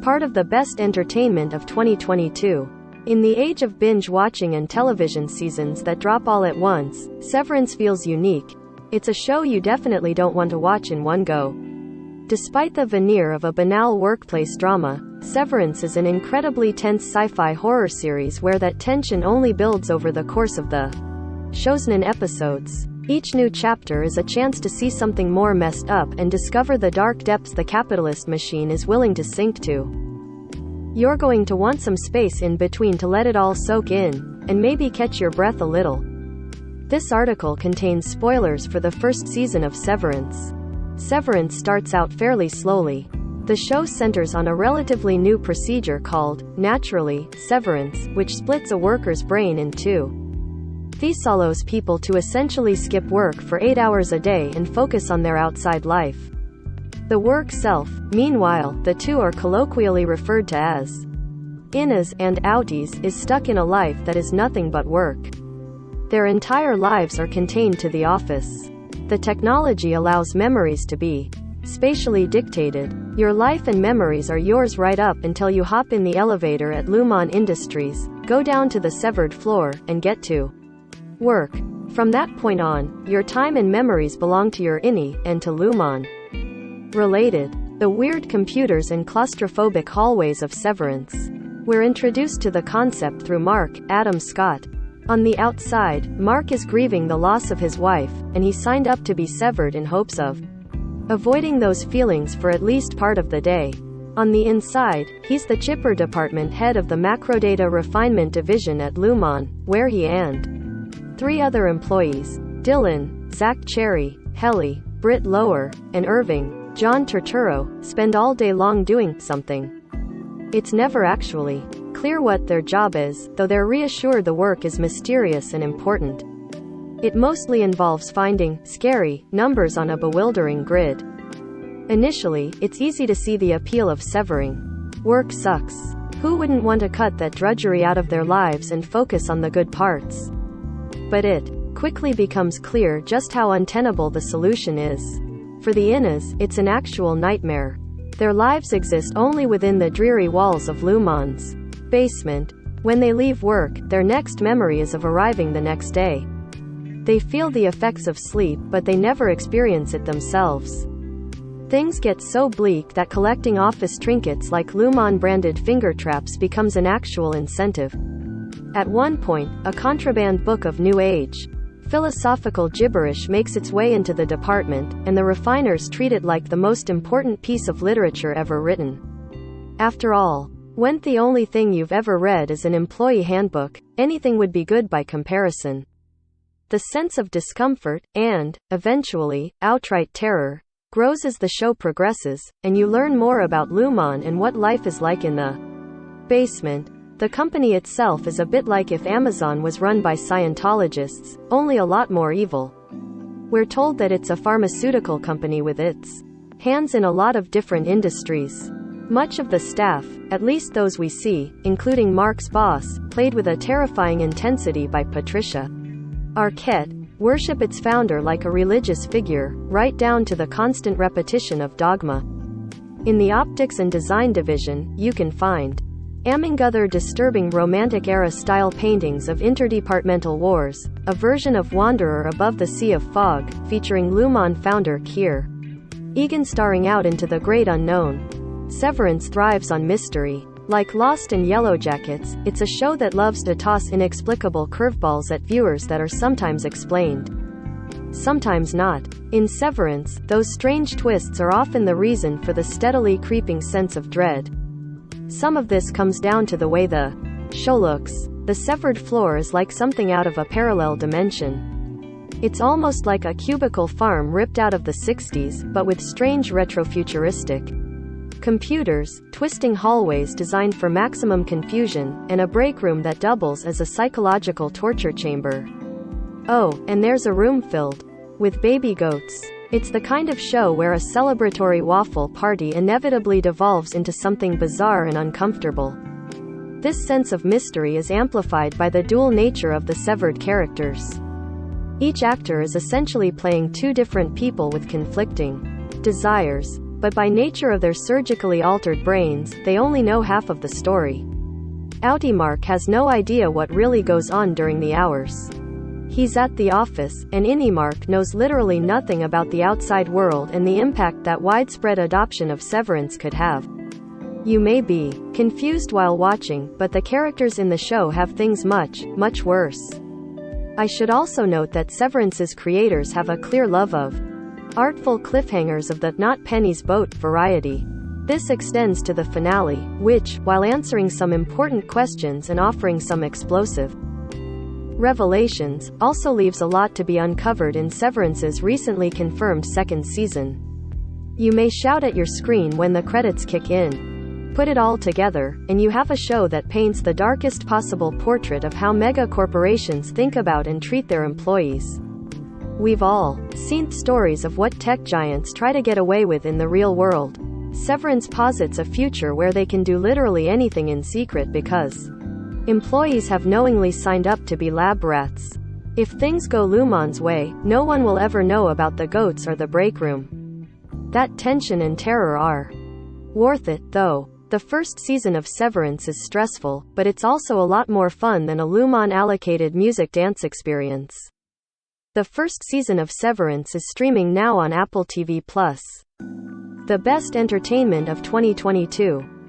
Part of the best entertainment of 2022. In the age of binge-watching and television seasons that drop all at once, Severance feels unique. It's a show you definitely don't want to watch in one go. Despite the veneer of a banal workplace drama, Severance is an incredibly tense sci-fi horror series where that tension only builds over the course of the show's 9 episodes. Each new chapter is a chance to see something more messed up and discover the dark depths the capitalist machine is willing to sink to. You're going to want some space in between to let it all soak in, and maybe catch your breath a little. This article contains spoilers for the first season of Severance. Severance starts out fairly slowly. The show centers on a relatively new procedure called, naturally, severance, which splits a worker's brain in two. This allows people to essentially skip work for 8 hours a day and focus on their outside life. The work self, meanwhile, the two are colloquially referred to as innas and outies, is stuck in a life that is nothing but work. Their entire lives are contained to the office. The technology allows memories to be spatially dictated. Your life and memories are yours right up until you hop in the elevator at Lumon Industries, go down to the severed floor, and get to work. From that point on, your time and memories belong to your innie, and to Lumon. Related. The weird computers and claustrophobic hallways of Severance. We're introduced to the concept through Mark, Adam Scott. On the outside, Mark is grieving the loss of his wife, and he signed up to be severed in hopes of avoiding those feelings for at least part of the day. On the inside, he's the chipper department head of the macrodata refinement division at Lumon, where he and 3 other employees, Dylan, Zach Cherry, Helly, Britt Lower, and Irving, John Turturro, spend all day long doing something. It's never actually clear what their job is, though they're reassured the work is mysterious and important. It mostly involves finding scary numbers on a bewildering grid. Initially, it's easy to see the appeal of severing. Work sucks. Who wouldn't want to cut that drudgery out of their lives and focus on the good parts? But it quickly becomes clear just how untenable the solution is. For the innas, it's an actual nightmare. Their lives exist only within the dreary walls of Lumon's basement. When they leave work, their next memory is of arriving the next day. They feel the effects of sleep, but they never experience it themselves. Things get so bleak that collecting office trinkets like Lumon-branded finger traps becomes an actual incentive. At one point, a contraband book of New Age philosophical gibberish makes its way into the department, and the refiners treat it like the most important piece of literature ever written. After all, when the only thing you've ever read is an employee handbook, anything would be good by comparison. The sense of discomfort, and, eventually, outright terror, grows as the show progresses, and you learn more about Lumon and what life is like in the basement. The company itself is a bit like if Amazon was run by Scientologists, only a lot more evil. We're told that it's a pharmaceutical company with its hands in a lot of different industries. Much of the staff, at least those we see, including Mark's boss, played with a terrifying intensity by Patricia Arquette, worship its founder like a religious figure, right down to the constant repetition of dogma. In the optics and design division, you can find among other disturbing Romantic-era style paintings of interdepartmental wars, a version of Wanderer Above the Sea of Fog, featuring Lumon founder Keir Egan staring out into the great unknown. Severance thrives on mystery. Like Lost and Yellowjackets, it's a show that loves to toss inexplicable curveballs at viewers that are sometimes explained, sometimes not. In Severance, those strange twists are often the reason for the steadily creeping sense of dread. Some of this comes down to the way the show looks. The severed floor is like something out of a parallel dimension. It's almost like a cubicle farm ripped out of the 60s, but with strange retrofuturistic computers, twisting hallways designed for maximum confusion, and a break room that doubles as a psychological torture chamber. Oh, and there's a room filled with baby goats. It's the kind of show where a celebratory waffle party inevitably devolves into something bizarre and uncomfortable. This sense of mystery is amplified by the dual nature of the severed characters. Each actor is essentially playing 2 different people with conflicting desires. But by nature of their surgically altered brains, they only know half of the story. Outie Mark has no idea what really goes on during the hours. He's at the office, and Innie Mark knows literally nothing about the outside world and the impact that widespread adoption of Severance could have. You may be confused while watching, but the characters in the show have things much, much worse. I should also note that Severance's creators have a clear love of artful cliffhangers of the not Penny's boat variety. This extends to the finale, which, while answering some important questions and offering some explosive revelations, also leaves a lot to be uncovered in Severance's recently confirmed second season. You may shout at your screen when the credits kick in. Put it all together, and you have a show that paints the darkest possible portrait of how mega corporations think about and treat their employees. We've all seen stories of what tech giants try to get away with in the real world. Severance posits a future where they can do literally anything in secret because employees have knowingly signed up to be lab rats. If things go Lumon's way, no one will ever know about the goats or the break room. That tension and terror are worth it, though. The first season of Severance is stressful, but it's also a lot more fun than a Lumon-allocated music dance experience. The first season of Severance is streaming now on Apple TV+. The best entertainment of 2022.